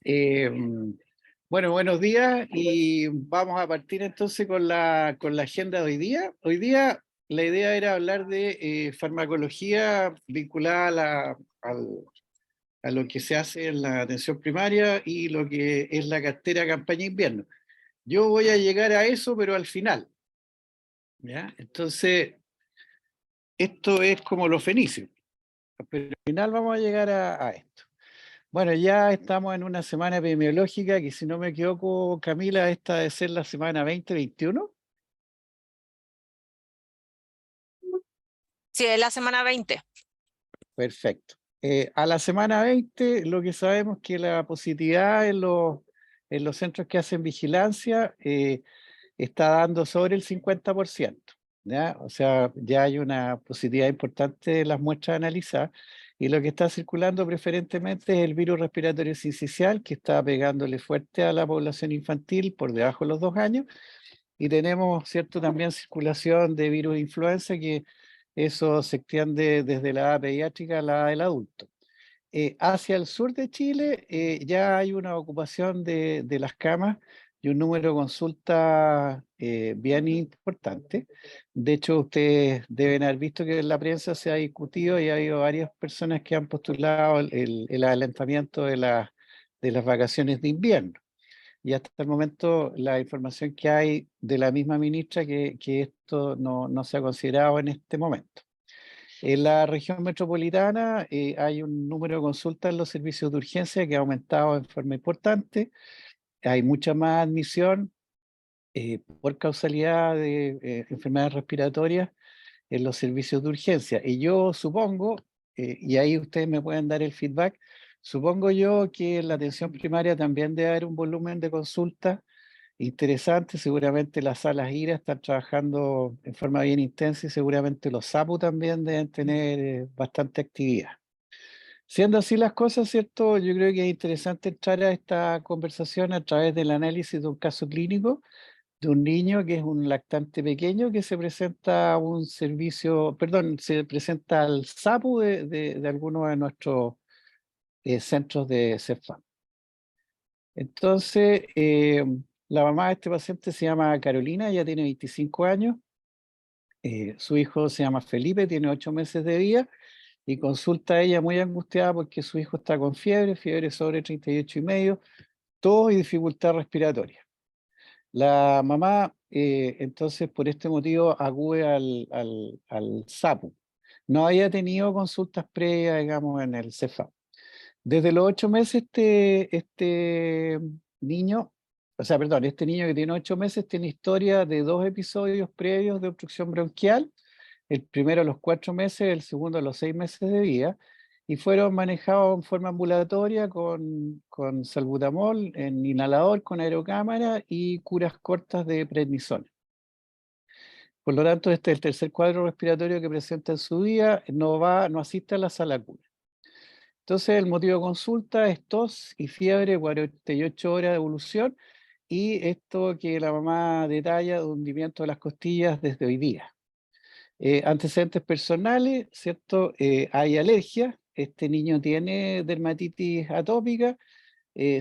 Eh, bueno, buenos días y vamos a partir entonces con la agenda de hoy día. Hoy día la idea era hablar de farmacología vinculada a lo que se hace en la atención primaria y lo que es la cartera campaña invierno. Yo voy a llegar a eso, pero al final, ¿ya? Entonces, esto es como los fenicios, pero al final vamos a llegar a esto. Bueno, ya estamos en una semana epidemiológica que, si no me equivoco, Camila, esta debe ser la semana 20-21. Sí, es la semana 20. Perfecto. A la semana 20, lo que sabemos es que la positividad en los centros que hacen vigilancia está dando sobre el 50%, ¿ya? O sea, ya hay una positividad importante de las muestras analizadas, y lo que está circulando preferentemente es el virus respiratorio sincicial, que está pegándole fuerte a la población infantil por debajo de los 2 años, y tenemos, ¿cierto?, también circulación de virus influenza, que eso se extiende desde la edad pediátrica a la edad del adulto. Hacia el sur de Chile ya hay una ocupación de las camas y un número de consultas bien importante. De hecho, ustedes deben haber visto que en la prensa se ha discutido y ha habido varias personas que han postulado el adelantamiento de las vacaciones de invierno. Y hasta el momento la información que hay de la misma ministra que esto no se ha considerado en este momento. En la región metropolitana hay un número de consultas en los servicios de urgencia que ha aumentado en forma importante. Hay mucha más admisión por causalidad de enfermedades respiratorias en los servicios de urgencia. Y yo supongo, y ahí ustedes me pueden dar el feedback, supongo yo que en la atención primaria también debe haber un volumen de consultas interesante. Seguramente las salas IRA están trabajando en forma bien intensa, y seguramente los SAPU también deben tener bastante actividad. Siendo así las cosas, ¿cierto? Yo creo que es interesante entrar a esta conversación a través del análisis de un caso clínico de un niño que es un lactante pequeño que se presenta a un servicio, perdón, se presenta al SAPU de algunos de nuestros centros de CEFAM. Entonces, la mamá de este paciente se llama Carolina, ella tiene 25 años, su hijo se llama Felipe, tiene 8 meses de vida, y consulta a ella muy angustiada porque su hijo está con fiebre sobre 38,5, tos y dificultad respiratoria. La mamá, entonces, por este motivo, acude al SAPU. No había tenido consultas previas, digamos, en el CEFAM. Desde los 8 meses, este niño, o sea, perdón, este niño que tiene 8 meses tiene historia de 2 episodios previos de obstrucción bronquial, el primero a los 4 meses, el segundo a los 6 meses de vida, y fueron manejados en forma ambulatoria con salbutamol en inhalador, con aerocámara y curas cortas de prednisona. Por lo tanto, este es el tercer cuadro respiratorio que presenta en su vida, no asiste a la sala cura. Entonces, el motivo de consulta es tos y fiebre, 48 horas de evolución, y esto que la mamá detalla de hundimiento de las costillas desde hoy día. Antecedentes personales, ¿cierto? Hay alergia. Este niño tiene dermatitis atópica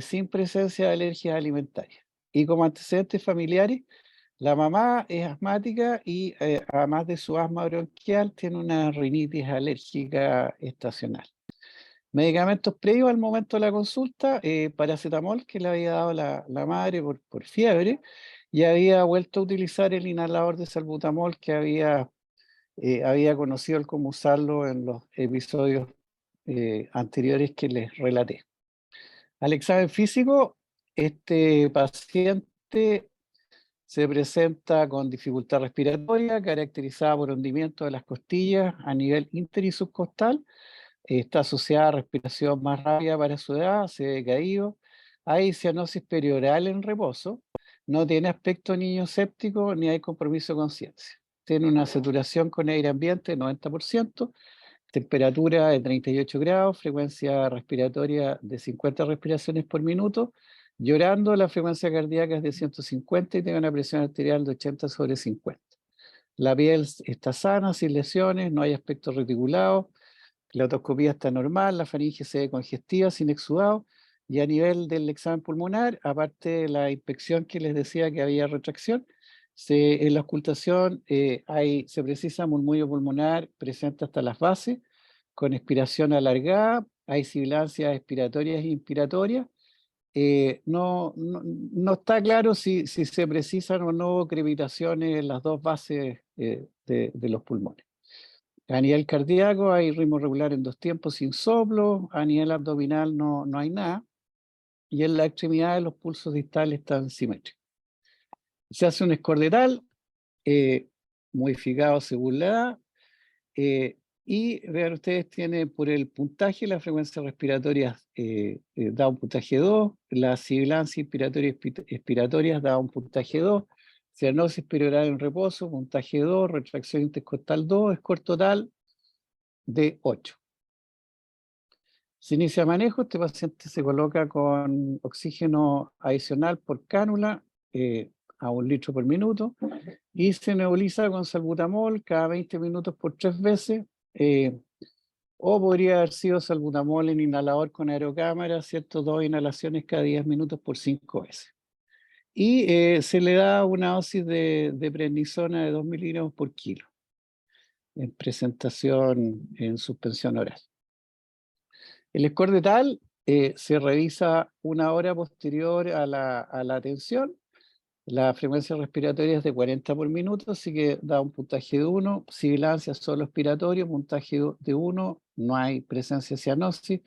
sin presencia de alergias alimentarias. Y como antecedentes familiares, la mamá es asmática y además de su asma bronquial, tiene una rinitis alérgica estacional. Medicamentos previos al momento de la consulta: paracetamol, que le había dado la madre por fiebre, y había vuelto a utilizar el inhalador de salbutamol que había conocido el cómo usarlo en los episodios anteriores que les relaté. Al examen físico, este paciente se presenta con dificultad respiratoria caracterizada por hundimiento de las costillas a nivel inter y subcostal. Está asociada a respiración más rápida para su edad, se ve caído. Hay cianosis perioral en reposo. No tiene aspecto niño séptico ni hay compromiso de conciencia. Tiene una saturación con aire ambiente de 90%, temperatura de 38 grados, frecuencia respiratoria de 50 respiraciones por minuto. Llorando, la frecuencia cardíaca es de 150 y tiene una presión arterial de 80/50. La piel está sana, sin lesiones, no hay aspecto reticulado. La otoscopía está normal, la faringe se ve congestiva, sin exudado, Y a nivel del examen pulmonar, aparte de la inspección que les decía que había retracción, en la ocultación se precisa murmullo pulmonar presente hasta las bases, con expiración alargada, hay sibilancias expiratorias e inspiratorias. No está claro si se precisan o no crepitaciones en las dos bases de los pulmones. A nivel cardíaco hay ritmo regular en 2 tiempos sin soplo, a nivel abdominal no hay nada, y en la extremidad los pulsos distales están simétricos. Se hace un escordetal modificado según la edad, y vean ustedes, tiene por el puntaje, la frecuencia respiratoria da un puntaje 2, la sibilancia inspiratoria expiratorias da un puntaje 2, cianosis perioral en reposo, puntaje 2, retracción intercostal 2, score total de 8. Se inicia manejo, este paciente se coloca con oxígeno adicional por cánula a 1 litro por minuto y se nebuliza con salbutamol cada 20 minutos por 3 veces, o podría haber sido salbutamol en inhalador con aerocámara, ¿cierto? 2 inhalaciones cada 10 minutos por 5 veces. Y se le da una dosis de prednisona de 2 miligramos por kilo en presentación en suspensión oral. El score de tal se revisa 1 hora posterior a la atención. La frecuencia respiratoria es de 40 por minuto, así que da un puntaje de 1. Sibilancia solo expiratorio, puntaje de 1. No hay presencia de cianosis,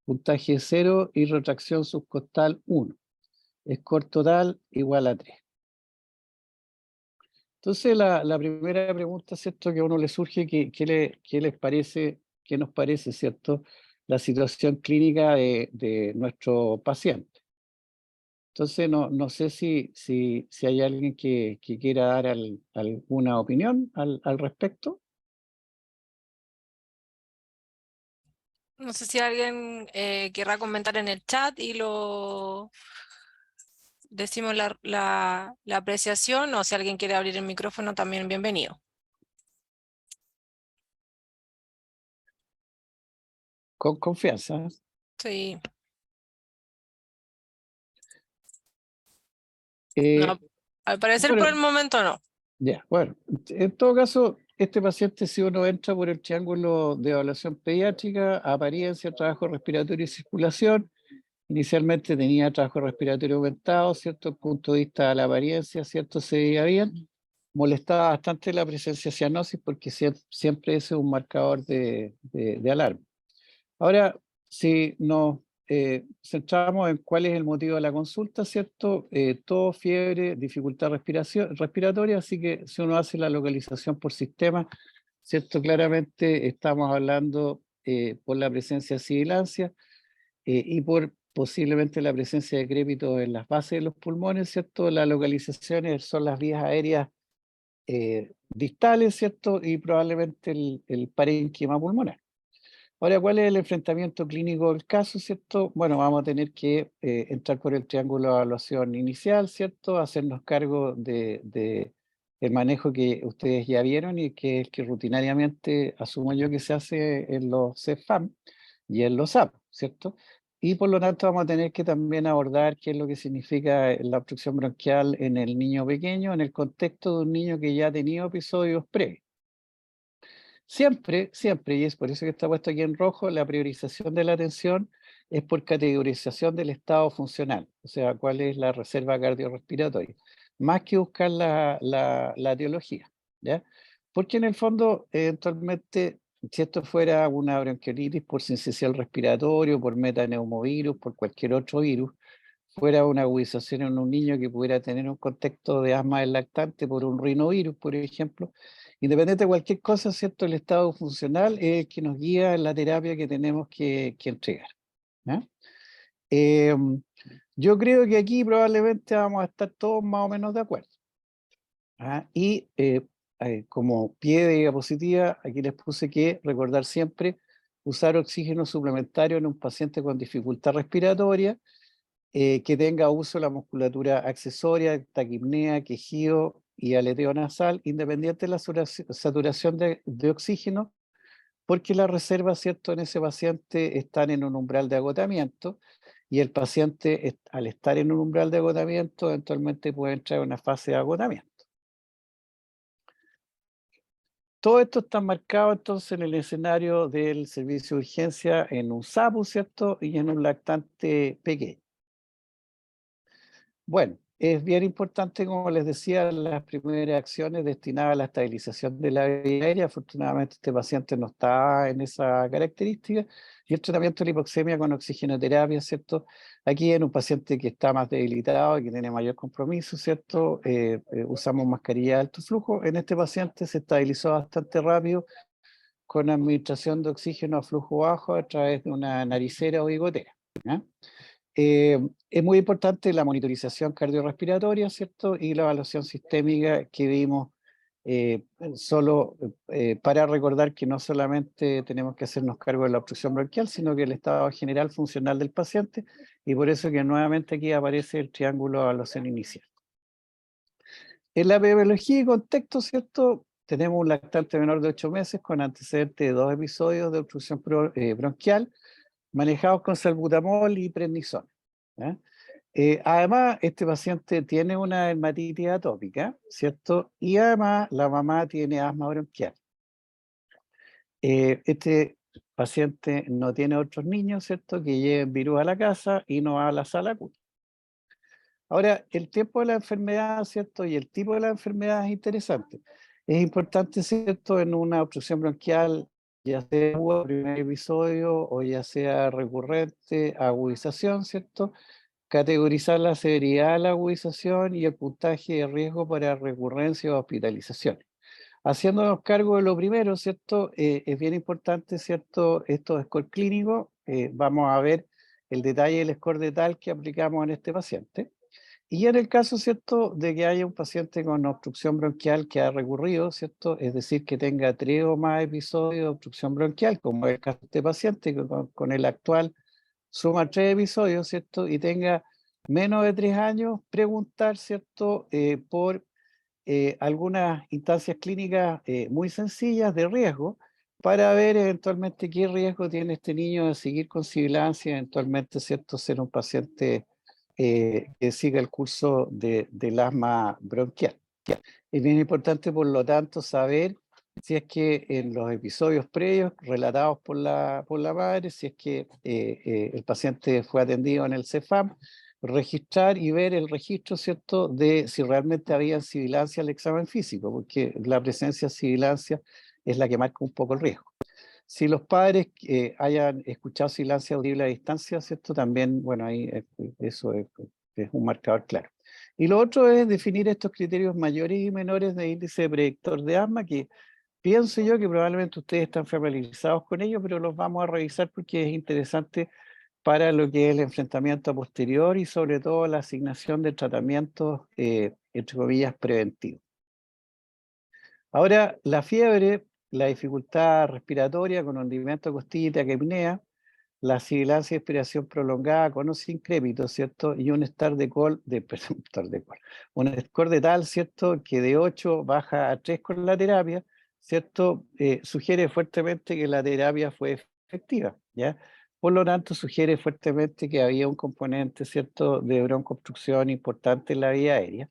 puntaje 0 y retracción subcostal 1. Score total igual a 3. Entonces la primera pregunta, ¿cierto? Que a uno le surge, ¿qué les parece, qué nos parece, ¿cierto? La situación clínica de nuestro paciente. Entonces, no sé si hay alguien que quiera dar alguna opinión al respecto. No sé si alguien querrá comentar en el chat y lo decimos la apreciación, o si alguien quiere abrir el micrófono también bienvenido. Con confianza. Sí. Eh, No, al parecer por el bueno, momento no. ya, bueno. En todo caso, este paciente, si uno entra por el triángulo de evaluación pediátrica, apariencia, trabajo respiratorio y circulación, inicialmente tenía trabajo respiratorio aumentado, ¿cierto? Desde el punto de vista de la apariencia, ¿cierto? Se veía bien. Molestaba bastante la presencia de cianosis porque siempre ese es un marcador de alarma. Ahora, si nos centramos en cuál es el motivo de la consulta, ¿cierto? Tos, fiebre, dificultad respiratoria, así que si uno hace la localización por sistema, ¿cierto? Claramente estamos hablando por la presencia de sibilancia y por posiblemente la presencia de crépitos en las bases de los pulmones, ¿cierto? Las localizaciones son las vías aéreas distales, ¿cierto? Y probablemente el parénquima pulmonar. Ahora, ¿cuál es el enfrentamiento clínico del caso, cierto? Bueno, vamos a tener que entrar por el triángulo de evaluación inicial, ¿cierto? Hacernos cargo de el manejo que ustedes ya vieron y que es que rutinariamente asumo yo que se hace en los CEFAM y en los AP, ¿cierto? Y por lo tanto vamos a tener que también abordar qué es lo que significa la obstrucción bronquial en el niño pequeño, en el contexto de un niño que ya ha tenido episodios previos. Siempre, y es por eso que está puesto aquí en rojo, la priorización de la atención es por categorización del estado funcional, o sea, cuál es la reserva cardiorrespiratoria, más que buscar la etiología, ¿ya? Porque en el fondo, eventualmente, si esto fuera una bronquiolitis por sincicial respiratorio, por metaneumovirus, por cualquier otro virus, fuera una agudización en un niño que pudiera tener un contexto de asma del lactante por un rinovirus, por ejemplo, independiente de cualquier cosa, ¿cierto? El estado funcional es el que nos guía en la terapia que tenemos que entregar. ¿Ya? Yo creo que aquí probablemente vamos a estar todos más o menos de acuerdo. ¿Ah? Y como pie de diapositiva, aquí les puse que recordar siempre usar oxígeno suplementario en un paciente con dificultad respiratoria, que tenga uso de la musculatura accesoria, taquipnea, quejido y aleteo nasal, independiente de la saturación de oxígeno, porque las reservas, ¿cierto?, en ese paciente están en un umbral de agotamiento y el paciente, al estar en un umbral de agotamiento, eventualmente puede entrar en una fase de agotamiento. Todo esto está marcado entonces en el escenario del servicio de urgencia en un SAPU, ¿cierto? Y en un lactante pequeño. Bueno, es bien importante, como les decía, las primeras acciones destinadas a la estabilización de la vía aérea. Afortunadamente este paciente no está en esa característica. Y el tratamiento de la hipoxemia con oxigenoterapia, ¿cierto? Aquí en un paciente que está más debilitado y que tiene mayor compromiso, ¿cierto? Usamos mascarilla de alto flujo. En este paciente se estabilizó bastante rápido con administración de oxígeno a flujo bajo a través de una naricera o bigotera, ¿ya? Es muy importante la monitorización cardiorrespiratoria, ¿cierto? Y la evaluación sistémica que vimos solo para recordar que no solamente tenemos que hacernos cargo de la obstrucción bronquial, sino que el estado general funcional del paciente, y por eso que nuevamente aquí aparece el triángulo de evaluación inicial. En la epidemiología y contexto, ¿cierto? Tenemos un lactante menor de 8 meses con antecedentes de 2 episodios de obstrucción bronquial, manejados con salbutamol y prednisona, ¿ya? Además, este paciente tiene una dermatitis atópica, ¿cierto? Y además la mamá tiene asma bronquial. Este paciente no tiene otros niños, ¿cierto? Que lleven virus a la casa y no va a la sala CUT. Ahora, el tiempo de la enfermedad, ¿cierto? Y el tipo de la enfermedad es interesante. Es importante, ¿cierto? En una obstrucción bronquial, ya sea primer episodio o ya sea recurrente, agudización, ¿cierto? Categorizar la severidad de la agudización y el puntaje de riesgo para recurrencia o hospitalización. Haciéndonos cargo de lo primero, ¿cierto? Es bien importante, ¿cierto? Estos scores clínicos, vamos a ver el detalle del score de tal que aplicamos en este paciente. Y en el caso, ¿cierto?, de que haya un paciente con obstrucción bronquial que ha recurrido, ¿cierto?, es decir, que tenga 3 o más episodios de obstrucción bronquial, como es el caso de este paciente, que con el actual suma 3 episodios, ¿cierto?, y tenga menos de 3 años, preguntar, ¿cierto?, por algunas instancias clínicas muy sencillas de riesgo, para ver eventualmente qué riesgo tiene este niño de seguir con sibilancia, eventualmente, ¿cierto?, ser un paciente que siga el curso del asma bronquial. Es bien importante, por lo tanto, saber si es que en los episodios previos relatados por la madre, si es que el paciente fue atendido en el CEFAM, registrar y ver el registro, ¿cierto?, de si realmente había sibilancia al examen físico, porque la presencia de sibilancia es la que marca un poco el riesgo. Si los padres hayan escuchado sibilancia audible a distancia, ¿cierto? También, bueno, ahí eso es un marcador claro. Y lo otro es definir estos criterios mayores y menores de índice predictor de asma, que pienso yo que probablemente ustedes están familiarizados con ellos, pero los vamos a revisar porque es interesante para lo que es el enfrentamiento a posterior y sobre todo la asignación de tratamientos, entre comillas, preventivos. Ahora, la fiebre, la dificultad respiratoria con hundimiento de costilla y apnea, la sibilancia y expiración prolongada con o sin crépito, ¿cierto? Y un star de col, perdón, star de col, un score de tal, ¿cierto? Que de 8 baja a 3 con la terapia, ¿cierto? Sugiere fuertemente que la terapia fue efectiva, ¿ya? Por lo tanto, sugiere fuertemente que había un componente, ¿cierto?, de broncoobstrucción importante en la vía aérea,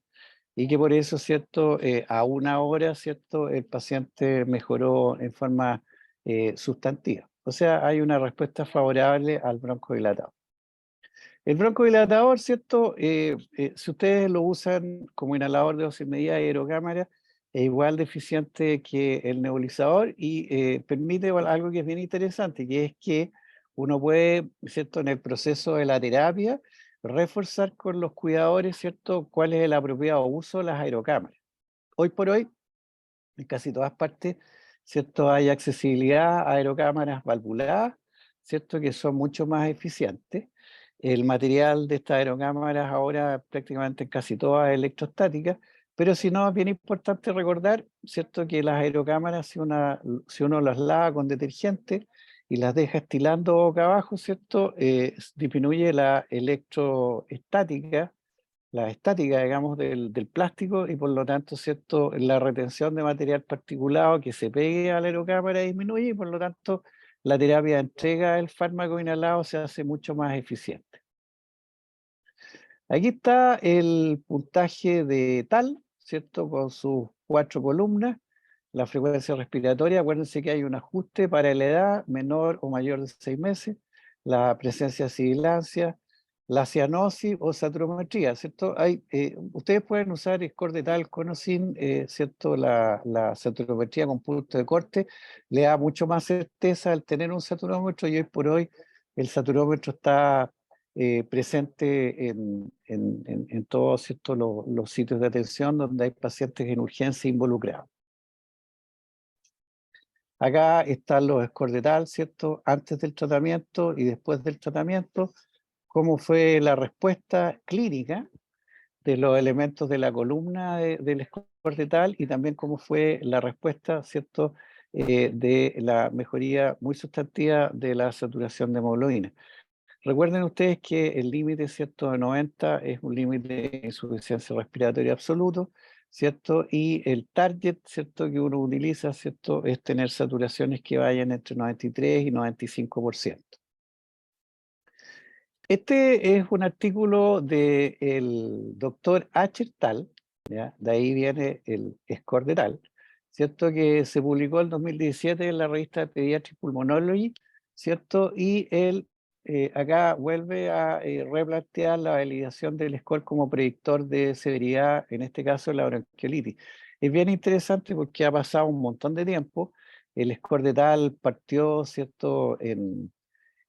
y que por eso, ¿cierto?, a 1 hora, ¿cierto?, el paciente mejoró en forma sustantiva. O sea, hay una respuesta favorable al broncodilatador. El broncodilatador, ¿cierto?, si ustedes lo usan como inhalador de dosis medida de aerocámara, es igual de eficiente que el nebulizador y permite algo que es bien interesante, que es que uno puede, ¿cierto?, en el proceso de la terapia, reforzar con los cuidadores, ¿cierto?, cuál es el apropiado uso de las aerocámaras. Hoy por hoy, en casi todas partes, ¿cierto?, hay accesibilidad a aerocámaras valvuladas, ¿cierto?, que son mucho más eficientes. El material de estas aerocámaras ahora prácticamente en casi todas es electrostática, pero si no, es bien importante recordar, ¿cierto?, que las aerocámaras, si uno las lava con detergente y las deja estilando boca abajo, ¿cierto?, disminuye la electroestática, la estática, digamos, del plástico, y por lo tanto, ¿cierto?, la retención de material particulado que se pegue a la aerocámara disminuye, y por lo tanto la terapia de entrega del fármaco inhalado se hace mucho más eficiente. Aquí está el puntaje de TAL, ¿cierto? Con sus 4 columnas. La frecuencia respiratoria, acuérdense que hay un ajuste para la edad menor o mayor de 6 meses, la presencia de sibilancia, la cianosis o saturometría, ¿cierto? Ustedes pueden usar score de TAL con o sin, ¿cierto? La saturometría con punto de corte le da mucho más certeza al tener un saturómetro, y hoy por hoy el saturómetro está presente en todos, ¿cierto? Los sitios de atención donde hay pacientes en urgencia involucrados. Acá están los scores de TAL, ¿cierto? Antes del tratamiento y después del tratamiento, cómo fue la respuesta clínica de los elementos de la columna del score de TAL, y también cómo fue la respuesta, ¿cierto? De la mejoría muy sustantiva de la saturación de hemoglobina. Recuerden ustedes que el límite, ¿cierto?, de 90 es un límite de insuficiencia respiratoria absoluto, ¿cierto? Y el target, ¿cierto?, que uno utiliza, ¿cierto?, es tener saturaciones que vayan entre 93 y 95%. Este es un artículo del doctor Tal, ¿ya? De ahí viene el score de TAL, ¿cierto?, que se publicó en 2017 en la revista Pediatric Pulmonology, ¿cierto? Y él acá vuelve a replantear la validación del score como predictor de severidad, en este caso la bronquiolitis. Es bien interesante porque ha pasado un montón de tiempo. El score de TAL partió, ¿cierto?, en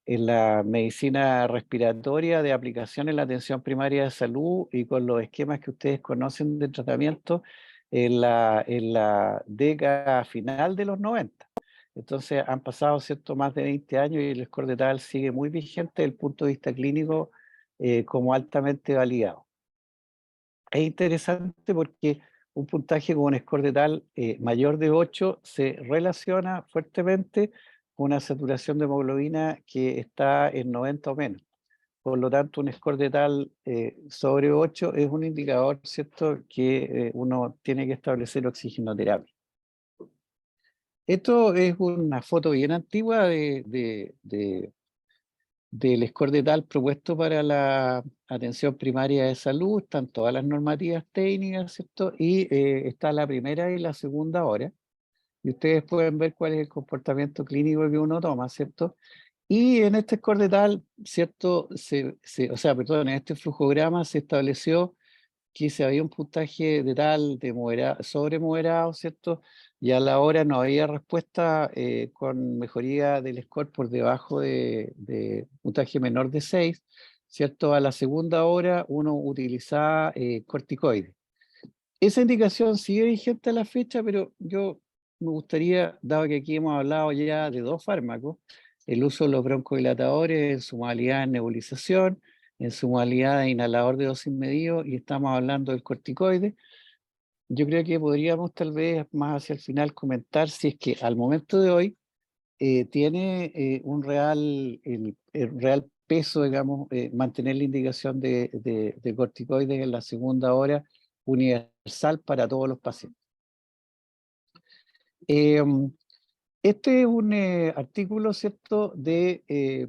la medicina respiratoria de aplicación en la atención primaria de salud y con los esquemas que ustedes conocen de tratamiento en la década final de los 90. Entonces han pasado, ¿cierto?, más de 20 años y el score de TAL sigue muy vigente desde el punto de vista clínico como altamente validado. Es interesante porque un puntaje con un score de TAL mayor de 8 se relaciona fuertemente con una saturación de hemoglobina que está en 90 o menos. Por lo tanto, un score de TAL sobre 8 es un indicador, ¿cierto?, que uno tiene que establecer oxigenoterapia. Esto es una foto bien antigua del score de TAL propuesto para la atención primaria de salud. Están todas las normativas técnicas, ¿cierto? Y está la primera y la segunda hora. Y ustedes pueden ver cuál es el comportamiento clínico que uno toma, ¿cierto? Y en este score de TAL, ¿cierto? En este flujograma se estableció que si había un puntaje de TAL de sobre moderado, ¿cierto? Y a la hora no había respuesta con mejoría del score por debajo de puntaje menor de 6, ¿cierto? A la segunda hora uno utilizaba corticoides. Esa indicación sigue vigente a la fecha, pero yo me gustaría, dado que aquí hemos hablado ya de 2 fármacos, el uso de los broncodilatadores en su modalidad de nebulización, en su modalidad de inhalador de dosis medido, y estamos hablando del corticoide. Yo creo que podríamos tal vez más hacia el final comentar si es que al momento de hoy tiene el real peso, digamos, mantener la indicación de corticoides en la segunda hora universal para todos los pacientes. Este es un artículo, ¿cierto?,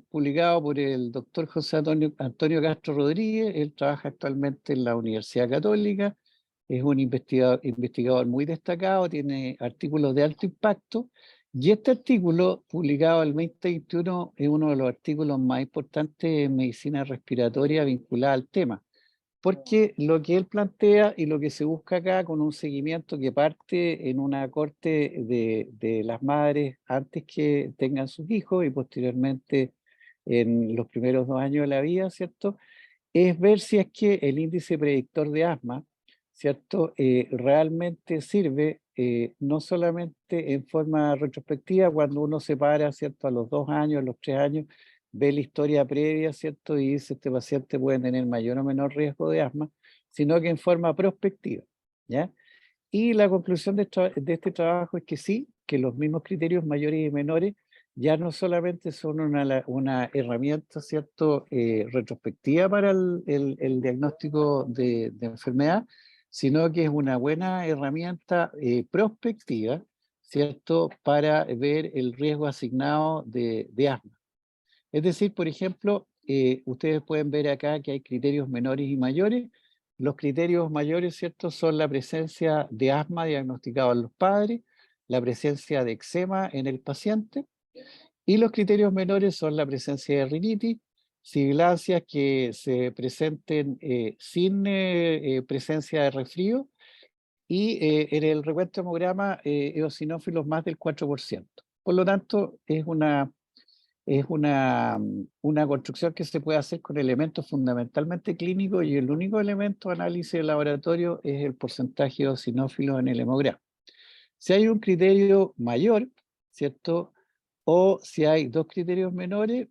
publicado por el doctor José Antonio Castro Rodríguez. Él trabaja actualmente en la Universidad Católica, es un investigador muy destacado, tiene artículos de alto impacto, y este artículo, publicado el 2021, es uno de los artículos más importantes en medicina respiratoria vinculada al tema, porque lo que él plantea y lo que se busca acá con un seguimiento que parte en una corte de las madres antes que tengan sus hijos y posteriormente en los primeros 2 años de la vida, ¿cierto? Es ver si es que el índice predictor de asma, ¿cierto? Realmente sirve no solamente en forma retrospectiva cuando uno se para, ¿cierto?, a los 2 años, a los 3 años, ve la historia previa, ¿cierto?, y dice este paciente puede tener mayor o menor riesgo de asma, sino que en forma prospectiva, ¿ya? Y la conclusión de este trabajo es que sí, que los mismos criterios mayores y menores ya no solamente son una herramienta, ¿cierto?, retrospectiva para el diagnóstico de enfermedad, sino que es una buena herramienta prospectiva, ¿cierto?, para ver el riesgo asignado de asma. Es decir, por ejemplo, ustedes pueden ver acá que hay criterios menores y mayores. Los criterios mayores, ¿cierto?, son la presencia de asma diagnosticado en los padres, la presencia de eczema en el paciente, y los criterios menores son la presencia de rinitis, sibilancias que se presenten sin presencia de resfrío, y en el recuento hemograma eosinófilos más del 4%. Por lo tanto, una construcción que se puede hacer con elementos fundamentalmente clínicos, y el único elemento de análisis de laboratorio es el porcentaje de eosinófilos en el hemograma. Si hay un criterio mayor, ¿cierto?, o si hay dos criterios menores,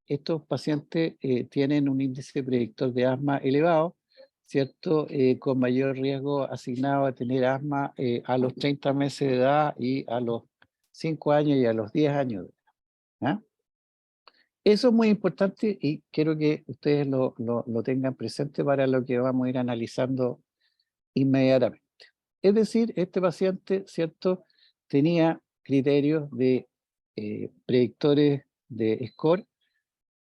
estos pacientes tienen un índice predictor de asma elevado, ¿cierto?, con mayor riesgo asignado a tener asma a los 30 meses de edad y a los 5 años y a los 10 años de edad. ¿Ah? Eso es muy importante y quiero que ustedes lo tengan presente para lo que vamos a ir analizando inmediatamente. Es decir, este paciente, ¿cierto?, tenía criterios de predictores de score,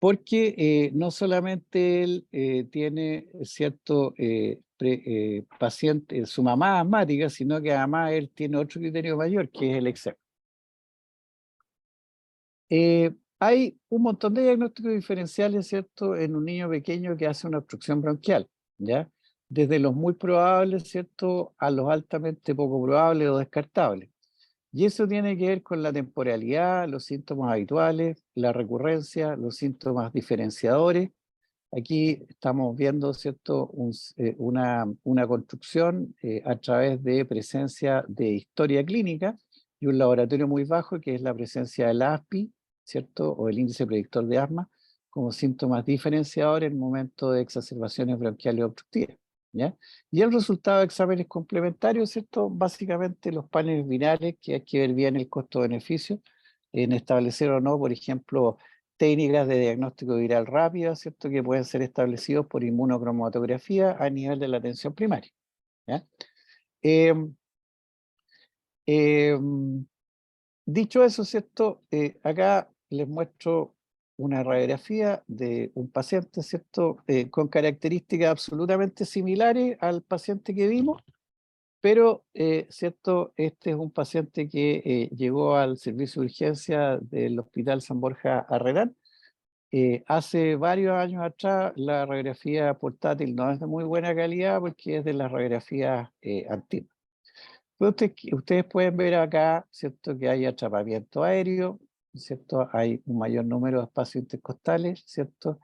porque no solamente él tiene cierto paciente, su mamá asmática, sino que además él tiene otro criterio mayor, que es el eczema. Hay un montón de diagnósticos diferenciales, ¿cierto?, en un niño pequeño que hace una obstrucción bronquial, ¿ya? Desde los muy probables, ¿cierto?, a los altamente poco probables o descartables. Y eso tiene que ver con la temporalidad, los síntomas habituales, la recurrencia, los síntomas diferenciadores. Aquí estamos viendo, ¿cierto?, una construcción a través de presencia de historia clínica y un laboratorio muy bajo, que es la presencia del ASPI, ¿cierto?, o el índice predictor de asma, como síntomas diferenciadores en el momento de exacerbaciones bronquiales obstructivas, ¿ya? Y el resultado de exámenes complementarios, ¿cierto?, básicamente los paneles virales, que hay que ver bien el costo-beneficio en establecer o no, por ejemplo, técnicas de diagnóstico viral rápida, ¿cierto?, que pueden ser establecidos por inmunocromatografía a nivel de la atención primaria, ¿ya? Em, em, Dicho eso, ¿cierto?, acá les muestro una radiografía de un paciente, ¿cierto?, con características absolutamente similares al paciente que vimos, pero, ¿cierto?, este es un paciente que llegó al servicio de urgencia del Hospital San Borja Arrerán. Hace varios años atrás la radiografía portátil no es de muy buena calidad porque es de las radiografías antiguas. Pero ustedes pueden ver acá, ¿cierto?, que hay atrapamiento aéreo, ¿cierto? Hay un mayor número de espacios intercostales, ¿cierto?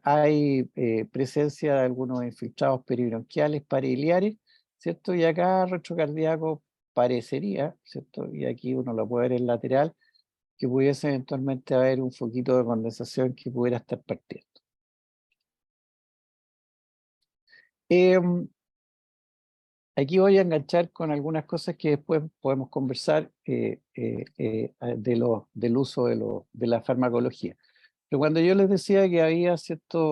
Hay presencia de algunos infiltrados peribronquiales, pariliares, ¿cierto? Y acá retrocardíaco parecería, ¿cierto? Y aquí uno lo puede ver en lateral, que pudiese eventualmente haber un foquito de condensación que pudiera estar partiendo. Em, Aquí voy a enganchar con algunas cosas que después podemos conversar del uso de la farmacología. Pero cuando yo les decía que había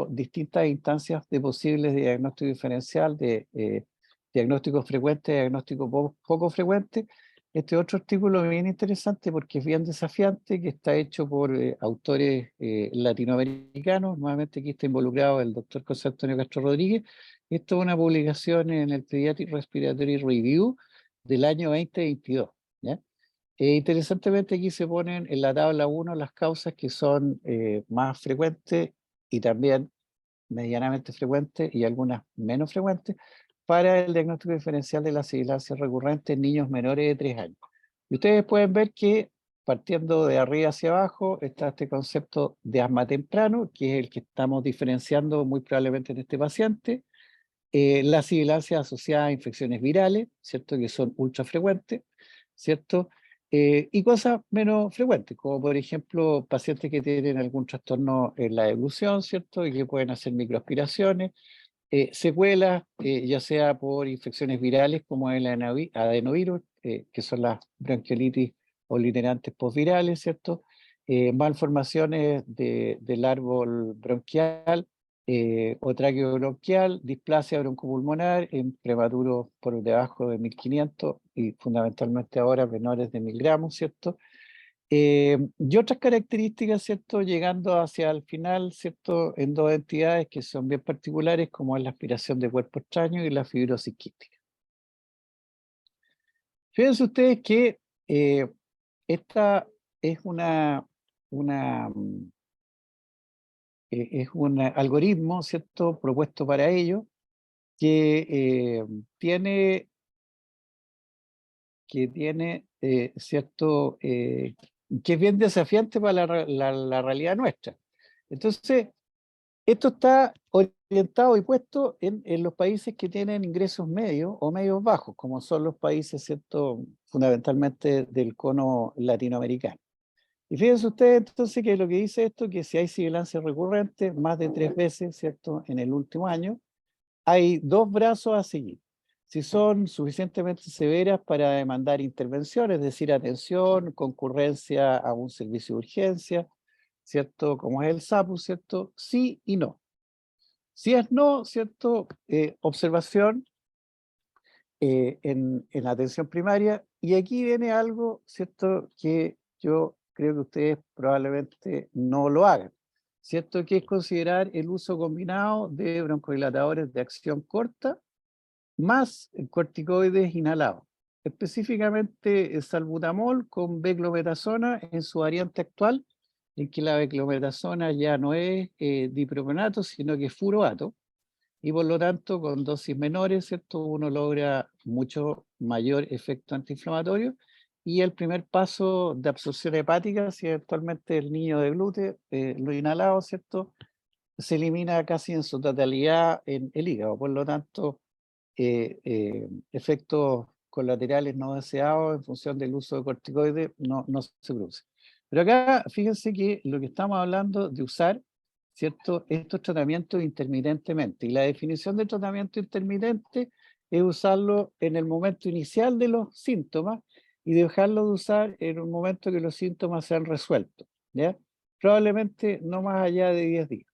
distintas instancias de posibles diagnóstico diferencial, de diagnóstico frecuente, diagnóstico poco frecuente, este otro artículo es bien interesante porque es bien desafiante, que está hecho por autores latinoamericanos. Nuevamente aquí está involucrado el doctor José Antonio Castro Rodríguez. Esto es una publicación en el Pediatric Respiratory Review del año 2022, ¿ya? Interesantemente aquí se ponen en la tabla 1 las causas que son más frecuentes y también medianamente frecuentes y algunas menos frecuentes para el diagnóstico diferencial de la sibilancia recurrente en niños menores de 3 años. Y ustedes pueden ver que partiendo de arriba hacia abajo está este concepto de asma temprano, que es el que estamos diferenciando muy probablemente en este paciente. La sibilancia asociada a infecciones virales, ¿cierto?, que son ultra frecuentes, ¿cierto? Y cosas menos frecuentes, como por ejemplo pacientes que tienen algún trastorno en la evolución, ¿cierto?, y que pueden hacer microaspiraciones, secuelas, ya sea por infecciones virales como el adenovirus, que son las bronquiolitis obliterantes postvirales, ¿cierto? Malformaciones del árbol bronquial o traqueobronquial, displasia broncopulmonar en prematuros por debajo de 1500 y fundamentalmente ahora menores de 1000 gramos, ¿cierto? Y otras características, ¿cierto? Llegando hacia el final, ¿cierto? En dos entidades que son bien particulares, como es la aspiración de cuerpo extraño y la fibrosis quística. Fíjense ustedes que esta es es un algoritmo, ¿cierto? Propuesto para ello, que tiene, cierto, que es bien desafiante para la realidad nuestra. Entonces, esto está orientado y puesto en los países que tienen ingresos medios o medios bajos, como son los países, ¿cierto?, fundamentalmente del cono latinoamericano. Y fíjense ustedes entonces que lo que dice esto, que si hay sibilancia recurrente, más de 3 veces, ¿cierto?, en el último año, hay dos brazos a seguir. Si son suficientemente severas para demandar intervención, es decir, atención, concurrencia a un servicio de urgencia, ¿cierto? Como es el SAPU, ¿cierto? Sí y no. Si es no, ¿cierto? Observación en atención primaria. Y aquí viene algo, ¿cierto? Que yo creo que ustedes probablemente no lo hagan, ¿cierto? Que es considerar el uso combinado de broncodilatadores de acción corta más corticoides inhalados, específicamente el salbutamol con beclometasona en su variante actual, en que la beclometasona ya no es dipropionato, sino que es furoato, y por lo tanto con dosis menores, ¿cierto? Uno logra mucho mayor efecto antiinflamatorio, y el primer paso de absorción hepática, si actualmente el niño de glúteo, lo inhalado, ¿cierto? Se elimina casi en su totalidad en el hígado, por lo tanto efectos colaterales no deseados en función del uso de corticoides no se produce. Pero acá fíjense que lo que estamos hablando de usar, ¿cierto?, estos tratamientos intermitentemente. Y la definición de tratamiento intermitente es usarlo en el momento inicial de los síntomas y dejarlo de usar en un momento que los síntomas sean resueltos, ¿ya? Probablemente no más allá de 10 días.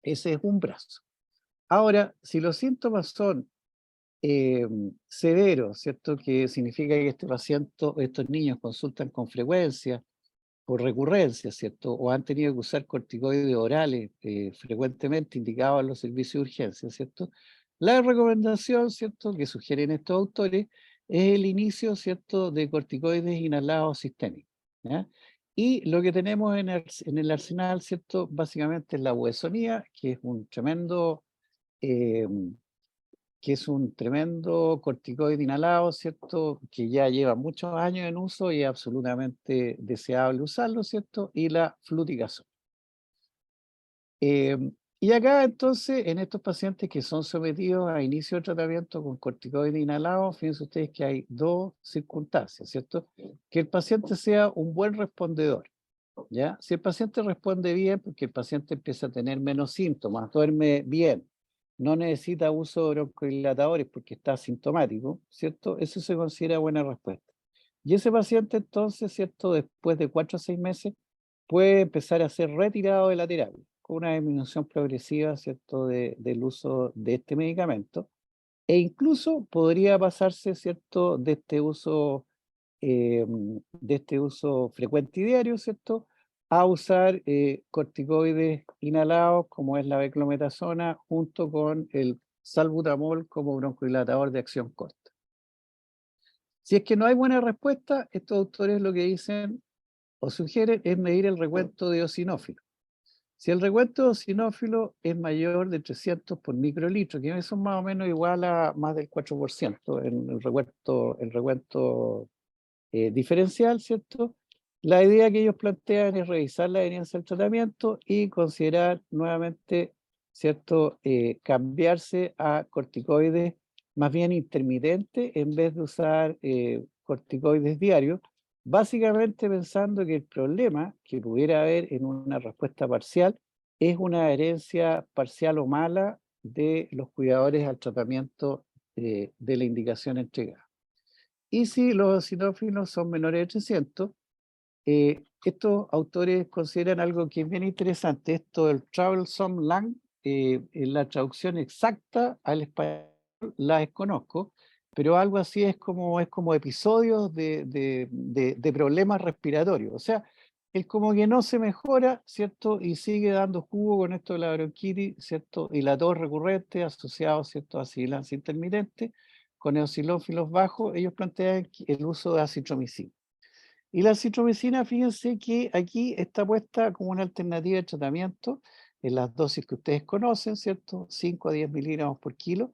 Ese es un brazo. Ahora, si los síntomas son severos, ¿cierto? Que significa que este paciente, estos niños consultan con frecuencia, por recurrencia, ¿cierto? O han tenido que usar corticoides orales frecuentemente indicados en los servicios de urgencia, ¿cierto? La recomendación, ¿cierto?, que sugieren estos autores es el inicio, ¿cierto?, de corticoides inhalados sistémicos, ¿ya? Y lo que tenemos en el arsenal, ¿cierto?, básicamente es la budesonida, que es un tremendo eh, corticoide inhalado, ¿cierto? Que ya lleva muchos años en uso y es absolutamente deseable usarlo, ¿cierto? Y la fluticasona. Y acá entonces, en estos pacientes que son sometidos a inicio de tratamiento con corticoide inhalado, fíjense ustedes que hay dos circunstancias, ¿cierto? Que el paciente sea un buen respondedor, ¿ya? Si el paciente responde bien, porque el paciente empieza a tener menos síntomas, duerme bien, no necesita uso de broncodilatadores porque está asintomático, ¿cierto? Eso se considera buena respuesta. Y ese paciente entonces, ¿cierto?, después de 4 a 6 meses, puede empezar a ser retirado de la terapia, con una disminución progresiva, ¿cierto?, del uso de este medicamento. E incluso podría pasarse, ¿cierto?, de este uso frecuente y diario, ¿cierto?, a usar corticoides inhalados, como es la beclometasona, junto con el salbutamol como broncodilatador de acción corta. Si es que no hay buena respuesta, estos autores lo que dicen o sugieren es medir el recuento de eosinófilos. Si el recuento de eosinófilos es mayor de 300 por microlitro, que eso es más o menos igual a más del 4% en el recuento diferencial, ¿cierto? La idea que ellos plantean es revisar la adherencia al tratamiento y considerar nuevamente, ¿cierto?, cambiarse a corticoides más bien intermitentes en vez de usar corticoides diarios, básicamente pensando que el problema que pudiera haber en una respuesta parcial es una adherencia parcial o mala de los cuidadores al tratamiento de la indicación entregada. Y si los eosinófilos son menores de 300, estos autores consideran algo que es bien interesante, esto del troublesome lung, en la traducción exacta al español la desconozco, pero algo así es como episodios de problemas respiratorios. O sea, es como que no se mejora, ¿cierto? Y sigue dando jugo con esto de la bronquitis, ¿cierto? Y la tos recurrente asociado, ¿cierto? A sibilancia intermitente, con eosinófilos bajos, ellos plantean el uso de acitromicina. Y la citromicina, fíjense que aquí está puesta como una alternativa de tratamiento en las dosis que ustedes conocen, ¿cierto? 5 a 10 miligramos por kilo,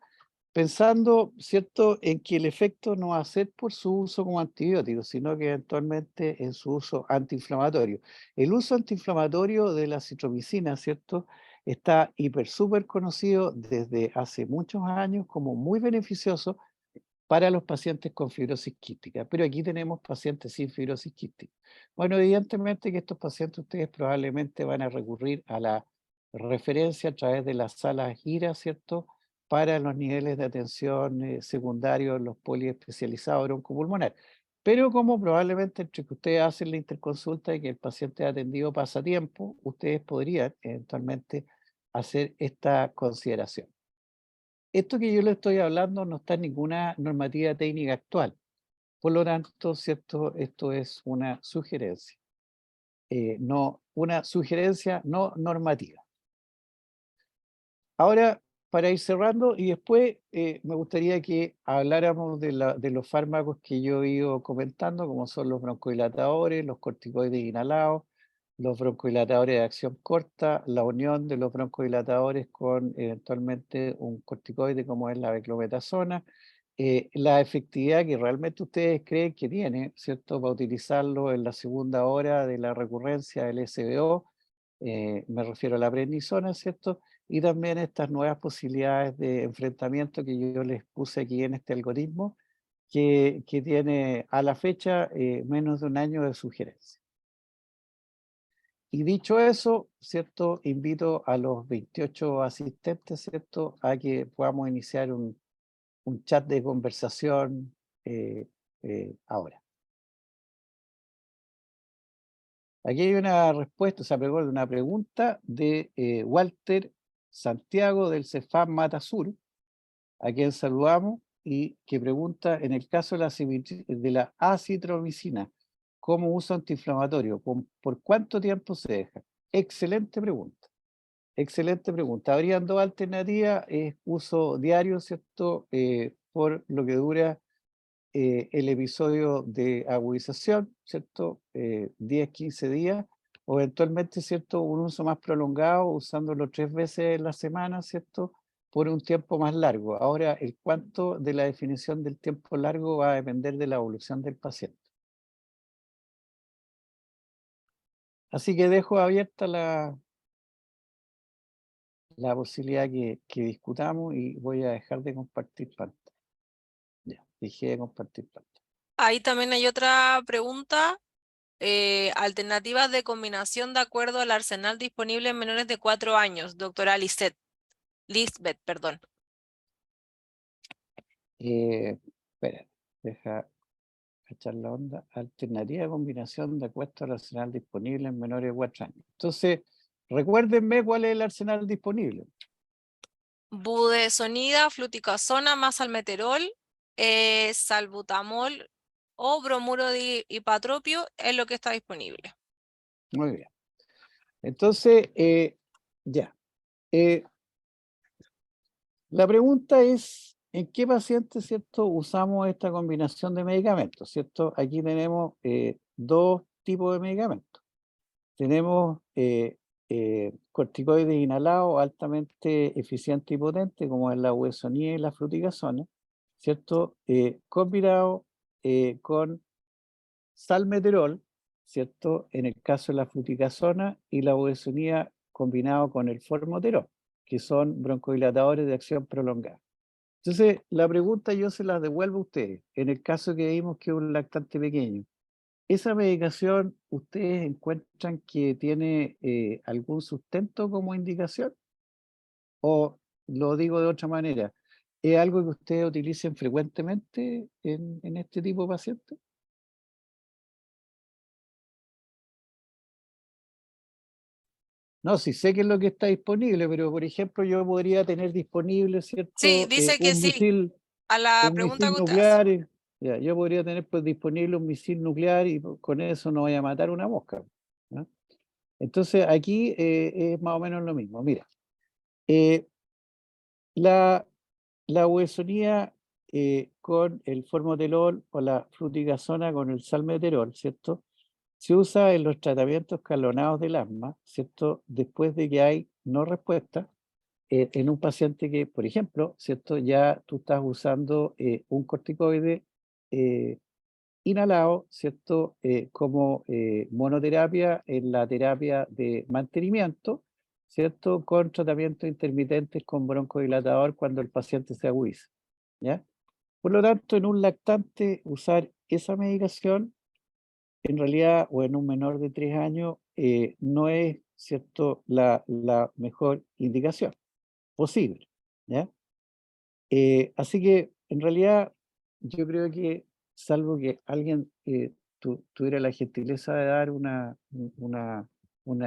pensando, ¿cierto?, en que el efecto no va a ser por su uso como antibiótico, sino que eventualmente en su uso antiinflamatorio. El uso antiinflamatorio de la citromicina, ¿cierto?, está súper conocido desde hace muchos años como muy beneficioso para los pacientes con fibrosis quística, pero aquí tenemos pacientes sin fibrosis quística. Bueno, evidentemente que estos pacientes ustedes probablemente van a recurrir a la referencia a través de las salas GIRA, ¿cierto?, para los niveles de atención secundarios, los poliespecializados broncopulmonar. Pero como probablemente entre que ustedes hacen la interconsulta y que el paciente atendido pasa tiempo, ustedes podrían eventualmente hacer esta consideración. Esto que yo le estoy hablando no está en ninguna normativa técnica actual. Por lo tanto, ¿cierto? Esto es una sugerencia, no, una sugerencia no normativa. Ahora, para ir cerrando, y después me gustaría que habláramos de los fármacos que yo he ido comentando, como son los broncodilatadores, los corticoides inhalados, los broncodilatadores de acción corta, la unión de los broncodilatadores con eventualmente un corticoide como es la beclometasona, la efectividad que realmente ustedes creen que tiene, ¿cierto?, para utilizarlo en la segunda hora de la recurrencia del SBO, me refiero a la prednisona, ¿cierto?, y también estas nuevas posibilidades de enfrentamiento que yo les puse aquí en este algoritmo, que tiene a la fecha menos de un año de sugerencia. Y dicho eso, ¿cierto? Invito a los 28 asistentes, ¿cierto?, a que podamos iniciar un chat de conversación ahora. Aquí hay una respuesta, o sea, perdón, una pregunta de Walter Santiago del Cefam Matasur, a quien saludamos, y que pregunta, en el caso de la acitromicina, como uso antiinflamatorio, ¿por cuánto tiempo se deja? Excelente pregunta. Excelente pregunta. Habrían dos alternativas, uso diario, ¿cierto? Por lo que dura el episodio de agudización, ¿cierto? 10, 15 días, o eventualmente, ¿cierto?, un uso más prolongado, usándolo 3 veces en la semana, ¿cierto?, por un tiempo más largo. Ahora, el cuánto de la definición del tiempo largo va a depender de la evolución del paciente. Así que dejo abierta la posibilidad que discutamos y voy a dejar de compartir pantalla. Ya, dejé de compartir pantalla. Ahí también hay otra pregunta. Alternativas de combinación de acuerdo al arsenal disponible en menores de 4 años, doctora Lisbeth, perdón. Espera, deja echar la onda. Alternativa de combinación de acuerdo al arsenal disponible en menores de 4 años. Entonces, recuérdenme cuál es el arsenal disponible. Budesonida, fluticasona más almeterol, salbutamol o bromuro de hipatropio es lo que está disponible. Muy bien. Entonces, ya. La pregunta es, ¿en qué pacientes, cierto, usamos esta combinación de medicamentos, cierto? Aquí tenemos dos tipos de medicamentos. Tenemos corticoides inhalados altamente eficientes y potentes, como es la budesonida y la fluticasona, ¿cierto? Combinado con salmeterol, ¿cierto? En el caso de la fluticasona, y la budesonida combinado con el formoterol, que son broncodilatadores de acción prolongada. Entonces, la pregunta yo se la devuelvo a ustedes. En el caso que vimos que es un lactante pequeño, ¿esa medicación ustedes encuentran que tiene algún sustento como indicación? O lo digo de otra manera, ¿es algo que ustedes utilicen frecuentemente en este tipo de pacientes? No, sí sé que es lo que está disponible, pero por ejemplo yo podría tener disponible, Sí, ¿cierto? dice que Un sí. misil. a la un pregunta misil que usted hace. nuclear, ya, yo podría tener pues disponible un misil nuclear y con eso no voy a matar una mosca, ¿no? Entonces aquí es más o menos lo mismo. Mira, eh, la, la budesonía con el formoterol o la fluticasona con el salmeterol, ¿cierto? Se usa en los tratamientos escalonados del asma, ¿cierto? Después de que hay no respuesta en un paciente que, por ejemplo, ¿cierto? Ya tú estás usando un corticoide eh, inhalado, ¿cierto? Como monoterapia en la terapia de mantenimiento, ¿cierto? Con tratamientos intermitentes con broncodilatador cuando el paciente se agudiza, ¿ya? Por lo tanto, en un lactante usar esa medicación, en realidad, o en un menor de 3 años, no es, ¿cierto?, la mejor indicación posible, ¿ya? Así que, en realidad, yo creo que, salvo que alguien tuviera la gentileza de dar una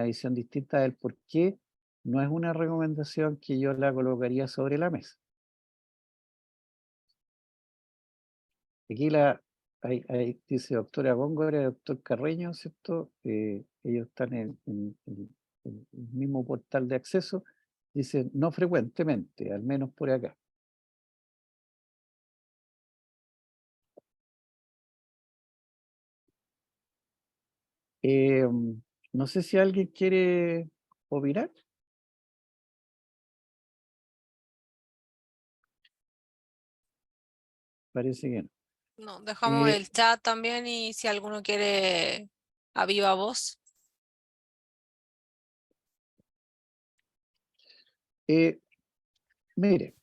visión distinta del por qué, no es una recomendación que yo la colocaría sobre la mesa. Aquí dice doctora Góngora y doctor Carreño, ¿cierto? Ellos están en el mismo portal de acceso. Dicen, no frecuentemente, al menos por acá. Eh, no sé si alguien quiere opinar. Parece que no. No, dejamos Eh, el chat también y si alguno quiere a viva voz. eh, mire,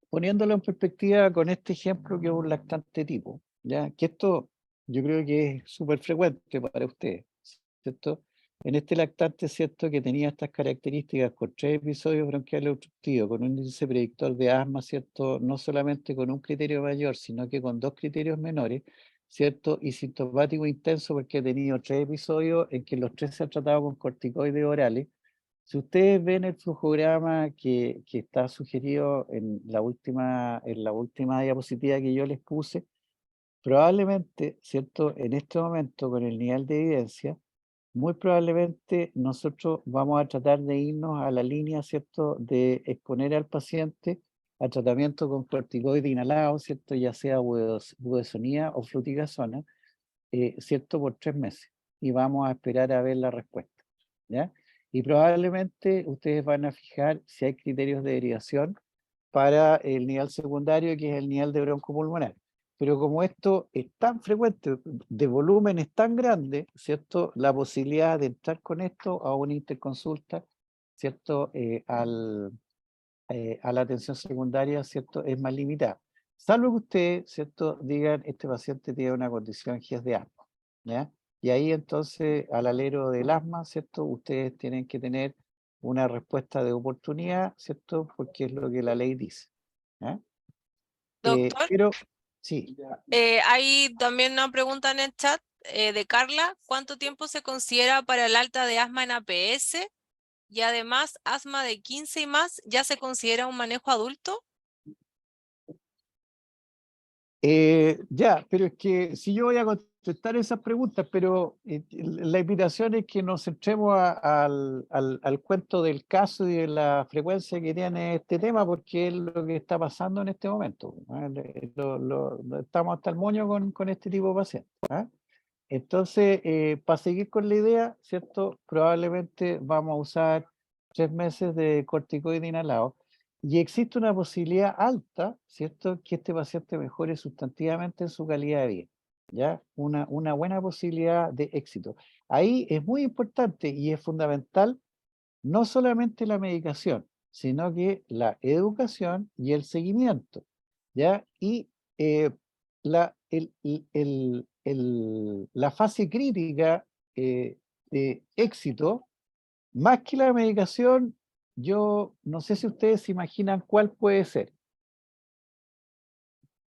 poniéndolo en perspectiva con este ejemplo que es un lactante tipo, ya que esto yo creo que es súper frecuente para ustedes, ¿cierto? En este lactante, ¿cierto? Que tenía estas características con 3 episodios bronquiales obstructivos, con un índice predictor de asma, ¿cierto? No solamente con un criterio mayor, sino que con 2 criterios menores, ¿cierto? Y sintomático intenso porque ha tenido 3 episodios en que los 3 se han tratado con corticoides orales. Si ustedes ven el flujograma que está sugerido en la última diapositiva que yo les puse, probablemente, ¿cierto? En este momento, con el nivel de evidencia, muy probablemente nosotros vamos a tratar de irnos a la línea, ¿cierto? De exponer al paciente a tratamiento con corticoide inhalado, ¿cierto? Ya sea budesonía o fluticasona, ¿cierto? Por 3 meses. Y vamos a esperar a ver la respuesta, ¿ya? Y probablemente ustedes van a fijar si hay criterios de derivación para el nivel secundario, que es el nivel de broncopulmonar. Pero como esto es tan frecuente, de volumen es tan grande, ¿cierto? La posibilidad de entrar con esto a una interconsulta, ¿cierto? A la atención secundaria, ¿cierto? Es más limitada. Salvo que ustedes, ¿cierto? Digan, este paciente tiene una condición GES de asma, ¿ya? Y ahí entonces, al alero del asma, ¿cierto? Ustedes tienen que tener una respuesta de oportunidad, ¿cierto? Porque es lo que la ley dice, ¿ya? Doctor, Pero, sí, hay también una pregunta en el chat de Carla. ¿Cuánto tiempo se considera para el alta de asma en APS? Y además, asma de 15 y más, ¿ya se considera un manejo adulto? ya, pero es que si yo voy a contestar esas preguntas, pero la invitación es que nos centremos al cuento del caso y de la frecuencia que tiene este tema, porque es lo que está pasando en este momento, ¿ah? Estamos hasta el moño con este tipo de pacientes, ¿ah? Entonces, para seguir con la idea, ¿cierto? Probablemente vamos a usar 3 meses de corticoide inhalado y existe una posibilidad alta, ¿cierto? Que este paciente mejore sustantivamente en su calidad de vida, ¿ya? Una buena posibilidad de éxito. Ahí es muy importante y es fundamental no solamente la medicación, sino que la educación y el seguimiento, ¿ya? Y la, la fase crítica de éxito, más que la medicación, yo no sé si ustedes se imaginan cuál puede ser,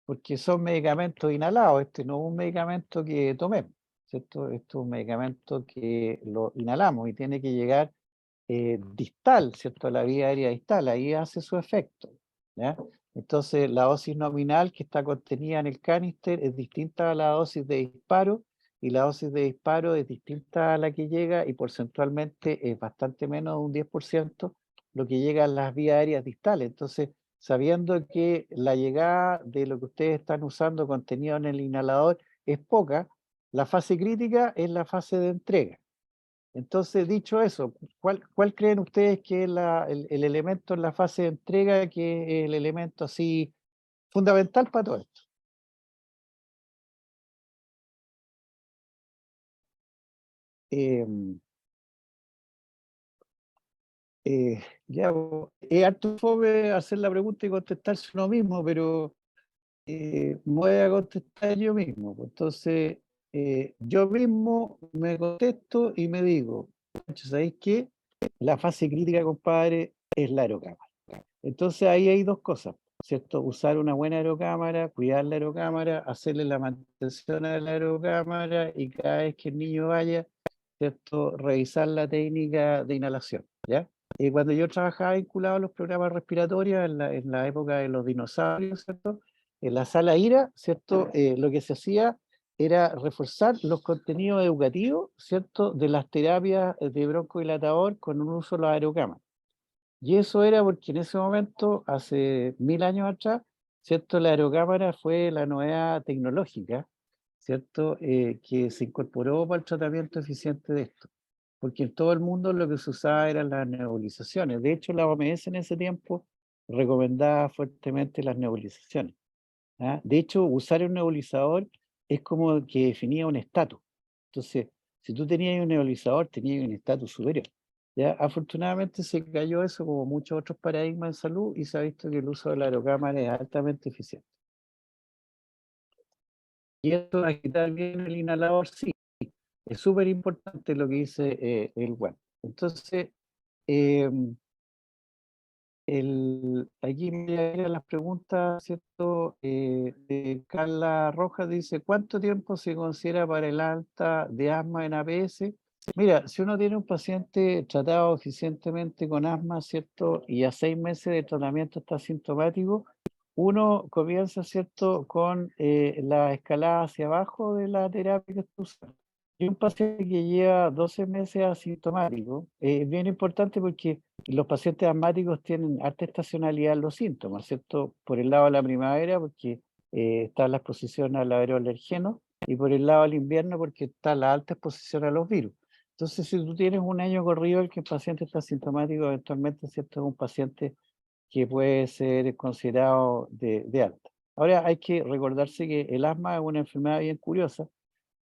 porque son medicamentos inhalados, este no es un medicamento que tomemos, ¿cierto? Esto es un medicamento que lo inhalamos y tiene que llegar distal, ¿cierto? La vía aérea distal, ahí hace su efecto. ¿ya? Entonces, la dosis nominal que está contenida en el canister es distinta a la dosis de disparo, y la dosis de disparo es distinta a la que llega, y porcentualmente es bastante menos de un 10% lo que llega a las vías aéreas distales. Entonces, sabiendo que la llegada de lo que ustedes están usando contenido en el inhalador es poca, la fase crítica es la fase de entrega. Entonces, dicho eso, ¿cuál creen ustedes que es el elemento en la fase de entrega, que es el elemento así fundamental para todo esto? Em, ya, es harto fome hacer la pregunta y contestarse uno mismo, pero me voy a contestar yo mismo, pues. Entonces, yo mismo me contesto y me digo, ¿sabéis qué? La fase crítica, compadre, es la aerocámara. Entonces ahí hay dos cosas, ¿cierto? Usar una buena aerocámara, cuidar la aerocámara, hacerle la mantención a la aerocámara, y cada vez que el niño vaya, ¿cierto? Revisar la técnica de inhalación, ¿ya? Y cuando yo trabajaba vinculado a los programas respiratorios en la época de los dinosaurios, ¿cierto? En la sala IRA, ¿cierto? Lo que se hacía era reforzar los contenidos educativos, ¿cierto? De las terapias de broncodilatador con un uso de la aerocámara. Y eso era porque en ese momento, hace 1000 años atrás, ¿cierto? La aerocámara fue la novedad tecnológica, ¿cierto? Que se incorporó para el tratamiento eficiente de esto. Porque en todo el mundo lo que se usaba eran las nebulizaciones. De hecho, la OMS en ese tiempo recomendaba fuertemente las nebulizaciones, ¿ah? De hecho, usar un nebulizador es como que definía un estatus. Entonces, si tú tenías un nebulizador, tenías un estatus superior. ¿Ya? Afortunadamente se cayó eso, como muchos otros paradigmas en salud, y se ha visto que el uso de la aerocámara es altamente eficiente. Y esto de agitar bien el inhalador, sí, es súper importante lo que dice el web. Entonces, em, aquí me llegan las preguntas, ¿cierto? De Carla Rojas dice, ¿cuánto tiempo se considera para el alta de asma en APS? Mira, si uno tiene un paciente tratado eficientemente con asma, ¿cierto? Y a 6 meses de tratamiento está sintomático, uno comienza, ¿cierto? Con la escalada hacia abajo de la terapia que está usando. Y un paciente que lleva 12 meses asintomático, es bien importante porque los pacientes asmáticos tienen alta estacionalidad en los síntomas, ¿cierto? Por el lado de la primavera, porque está la exposición al aeroalergeno, y por el lado del invierno, porque está la alta exposición a los virus. Entonces, si tú tienes un año corrido el que el paciente está asintomático, eventualmente, ¿cierto? Es un paciente que puede ser considerado de alta. Ahora, hay que recordarse que el asma es una enfermedad bien curiosa,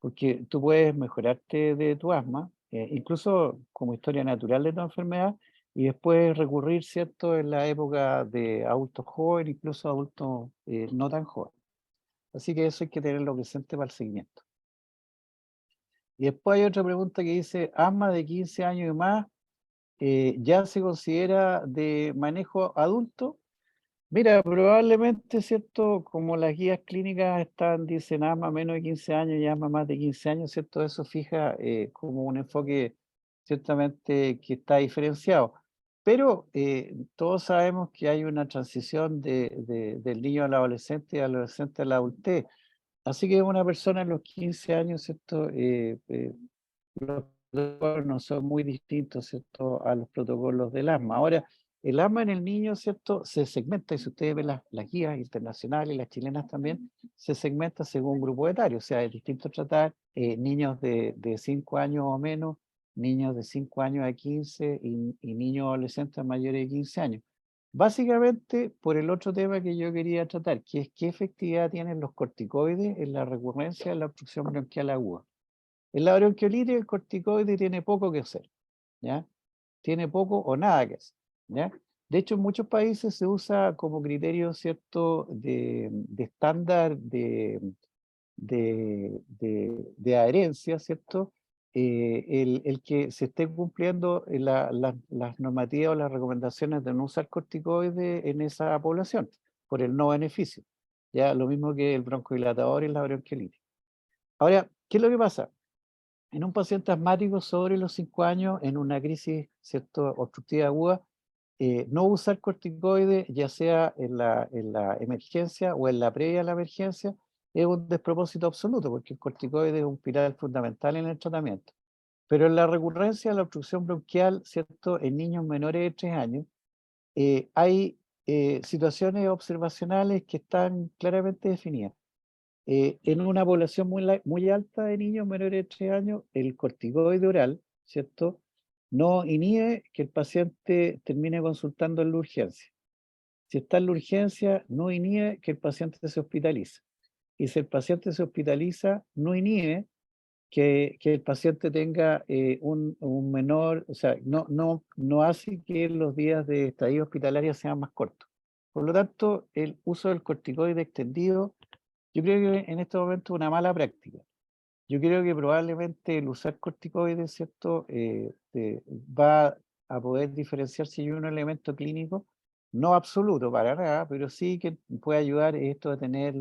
porque tú puedes mejorarte de tu asma, incluso como historia natural de tu enfermedad, y después recurrir, ¿cierto?, en la época de adultos jóvenes, incluso adultos no tan jóvenes. Así que eso hay que tenerlo presente para el seguimiento. Y después hay otra pregunta que dice, ¿asma de 15 años y más ya se considera de manejo adulto? Mira, probablemente, ¿cierto? Como las guías clínicas están, dicen asma menos de 15 años y asma más de 15 años, ¿cierto? Eso fija como un enfoque ciertamente que está diferenciado. Pero todos sabemos que hay una transición del niño al adolescente y al adolescente a la adultez. Así que una persona en los 15 años, ¿cierto? Los protocolos no son muy distintos, ¿cierto?, a los protocolos del asma. Ahora, el asma en el niño, ¿cierto?, se segmenta, y si ustedes ven las guías internacionales y las chilenas también, se segmenta según grupo etario. O sea, es distinto tratar niños de 5 años o menos, niños de 5 años a 15 y niños adolescentes mayores de 15 años. Básicamente, por el otro tema que yo quería tratar, que es qué efectividad tienen los corticoides en la recurrencia de la obstrucción bronquial aguda. En la bronquiolitis el corticoide tiene poco que hacer, ¿ya? Tiene poco o nada que hacer, ¿ya? De hecho, en muchos países se usa como criterio, ¿cierto?, de estándar de adherencia, ¿cierto? El que se esté cumpliendo las normativas o las recomendaciones de no usar corticoides en esa población, por el no beneficio. Ya, lo mismo que el broncodilatador y la bronquiolitis. Ahora, ¿qué es lo que pasa? En un paciente asmático sobre los 5 años, en una crisis, ¿cierto?, obstructiva aguda, no usar corticoides, ya sea en la emergencia o en la previa a la emergencia, es un despropósito absoluto, porque el corticoide es un pilar fundamental en el tratamiento. Pero en la recurrencia de la obstrucción bronquial, ¿cierto? En niños menores de 3 años, hay situaciones observacionales que están claramente definidas. En una población muy alta de niños menores de 3 años, el corticoide oral, ¿cierto? No inhibe que el paciente termine consultando en la urgencia. Si está en la urgencia, no inhibe que el paciente se hospitalice. Y si el paciente se hospitaliza, no inhibe que el paciente tenga un menor, o sea, no hace que los días de estadía hospitalaria sean más cortos. Por lo tanto, el uso del corticoide extendido, yo creo que en este momento es una mala práctica. Yo creo que probablemente el usar corticoides, ¿cierto? Va a poder diferenciar si hay un elemento clínico, no absoluto para nada, pero sí que puede ayudar esto de tener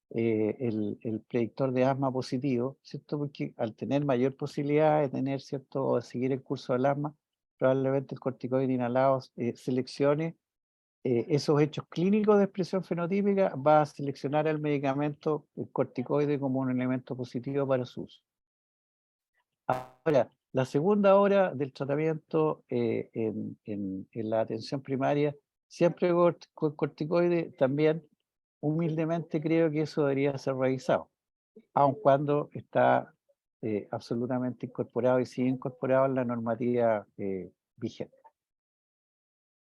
el predictor de asma positivo, ¿cierto? Porque al tener mayor posibilidad de tener, ¿cierto? O de seguir el curso del asma, probablemente el corticoide inhalado seleccione esos hechos clínicos de expresión fenotípica, va a seleccionar el medicamento, el corticoide, como un elemento positivo para su uso. Ahora, la segunda hora del tratamiento en la atención primaria, siempre con corticoide, también humildemente creo que eso debería ser revisado, aun cuando está absolutamente incorporado y sigue incorporado en la normativa vigente.